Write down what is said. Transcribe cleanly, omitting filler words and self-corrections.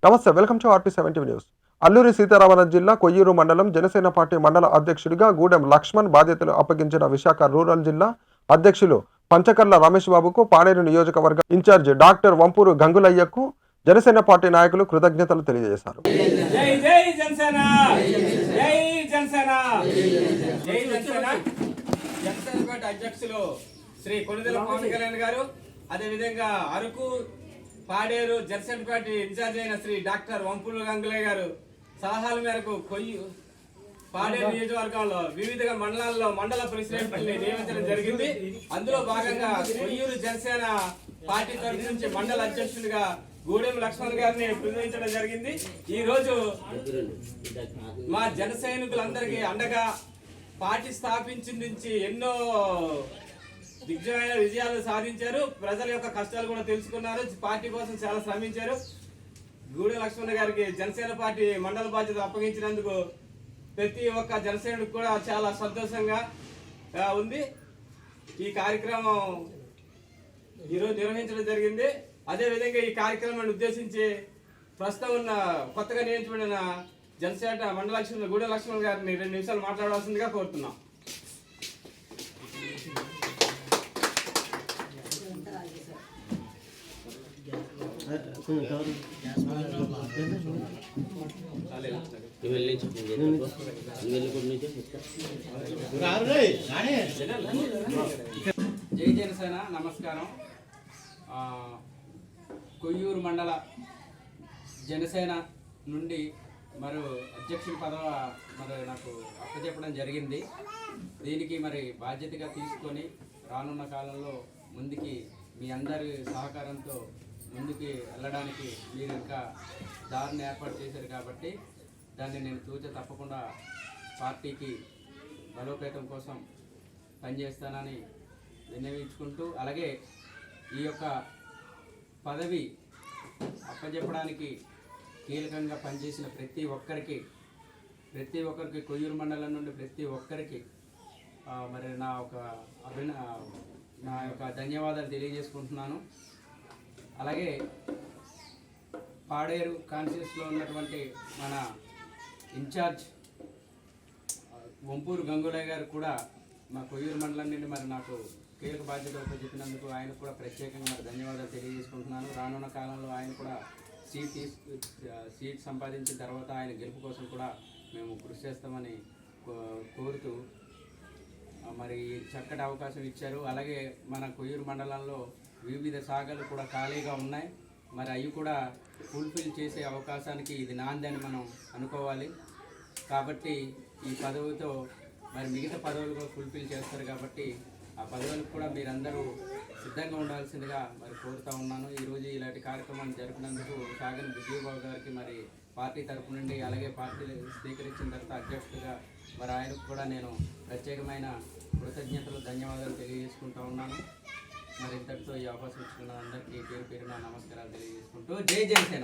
నమస్తే, welcome to RP70 news. Alluri Sitaramaraju జిల్లా కొయ్యూరు మండలం జనసేన పార్టీ మండల అధ్యక్షుడిగా గూడెం లక్ష్మణ్ బాధ్యతలు అప్పగించిన విశాఖ రూరల్ జిల్లా అధ్యక్షులు పంచకర్ల రమేష్ బాబుకు పాడేరు నియోజకవర్గ ఇన్ఛార్జ్ డాక్టర్ వంపూరు గంగులయ్యకు జనసేన పార్టీ నాయకులు కృతజ్ఞతలు తెలియజేశారు. అధ్యక్షులు శ్రీ కొనిదెల పవన్ కళ్యాణ్ గారు, అదే విధంగా అరకు పాడేరు జనసేన పార్టీ ఇన్ఛార్జ్ అయిన శ్రీ డాక్టర్ వంపూరు గంగులయ్య గారు సలహాల మేరకు పాడేరు నియోజకవర్గంలో వివిధ మండలాల్లో మండల ప్రెసిడెంట్ని నియమించడం జరిగింది. అందులో భాగంగా కొయ్యూరు జనసేన పార్టీ తరఫు నుంచి మండల అధ్యక్షుడిగా గూడెం లక్ష్మణ్ గారిని ప్రకటించడం జరిగింది. ఈ రోజు మా జన సైనికులందరికీ అండగా పార్టీ స్థాపించిన నుంచి ఎన్నో దిగ్విజయమైన విజయాలు సాధించారు. ప్రజల యొక్క కష్టాలు కూడా తెలుసుకున్నారు. పార్టీ కోసం చాలా శ్రమించారు. గూడెం లక్ష్మణ్ గారికి జనసేన పార్టీ మండల బాధ్యత అప్పగించినందుకు ప్రతి ఒక్క జనసేనుడికి కూడా చాలా సంతోషంగా ఉంది. ఈ కార్యక్రమం ఈరోజు నిర్వహించడం జరిగింది. అదేవిధంగా ఈ కార్యక్రమాన్ని ఉద్దేశించి ప్రస్తుతం ఉన్న కొత్తగా నియమించబడిన జనసేన మండల అధ్యక్షుడు గూడెం లక్ష్మణ్ గారిని 2 నిమిషాలు మాట్లాడాల్సిందిగా కోరుతున్నాం. జై జనసేన. నమస్కారం. కొయ్యూరు మండల జనసేన నుండి మరి అధ్యక్షుడి పదవి నాకు అప్పచెప్పడం జరిగింది. దీనికి మరి బాధ్యతగా తీసుకొని రానున్న కాలంలో ముందుకి మీ అందరి సహకారంతో ముందుకి వెళ్ళడానికి మీరు ఇంకా దారిని ఏర్పాటు చేశారు కాబట్టి దాన్ని నేను తప్పకుండా పార్టీకి బలోపేతం కోసం పనిచేస్తానని విన్నవించుకుంటూ, అలాగే ఈ యొక్క పదవి అప్పచెప్పడానికి కీలకంగా పనిచేసిన ప్రతి ఒక్కరికి కొయ్యూరు మండలం నుండి ప్రతి ఒక్కరికి మరి నా యొక్క ధన్యవాదాలు తెలియజేసుకుంటున్నాను. అలాగే పాడేరు కాన్స్టిట్యూన్సీలో ఉన్నటువంటి మన ఇన్ఛార్జ్ వంపూరు గంగులయ్య గారు కూడా మా కొయ్యూరు మండలం నుండి మరి నాకు కీలక బాధ్యత చెప్పినందుకు ఆయనకు కూడా ప్రత్యేకంగా మరి ధన్యవాదాలు తెలియజేసుకుంటున్నాను. రానున్న కాలంలో ఆయన కూడా సీట్ సంపాదించిన తర్వాత ఆయన గెలుపు కోసం కూడా మేము కృషి చేస్తామని కోరుతూ మరి చక్కటి అవకాశం ఇచ్చారు. అలాగే మన కొయ్యూరు మండలంలో వివిధ శాఖలు కూడా ఖాళీగా ఉన్నాయి. మరి అవి కూడా ఫుల్ఫిల్ చేసే అవకాశానికి ఇది నాందని మనం అనుకోవాలి. కాబట్టి ఈ పదవితో మరి మిగతా పదవులు కూడా ఫుల్ఫిల్ చేస్తారు. కాబట్టి ఆ పదవులకు కూడా మీరందరూ సిద్ధంగా ఉండాల్సిందిగా మరి కోరుతూ ఉన్నాను. ఈరోజు ఇలాంటి కార్యక్రమాన్ని జరిపినందుకు సాగన్ బుద్ధిబాబు గారికి మరి పార్టీ తరఫు నుండి, అలాగే పార్టీ స్వీకరించిన తర్వాత అధ్యక్షుడిగా మరి ఆయనకు కూడా నేను ప్రత్యేకమైన కృతజ్ఞతలు, ధన్యవాదాలు తెలియజేసుకుంటూ ఉన్నాను. మరి ఇంతటితో ఈ అవకాశం ఇచ్చుకున్న అందరికీ పేరు పేరున నమస్కారాలు తెలియజేసుకుంటూ జై జనసేన.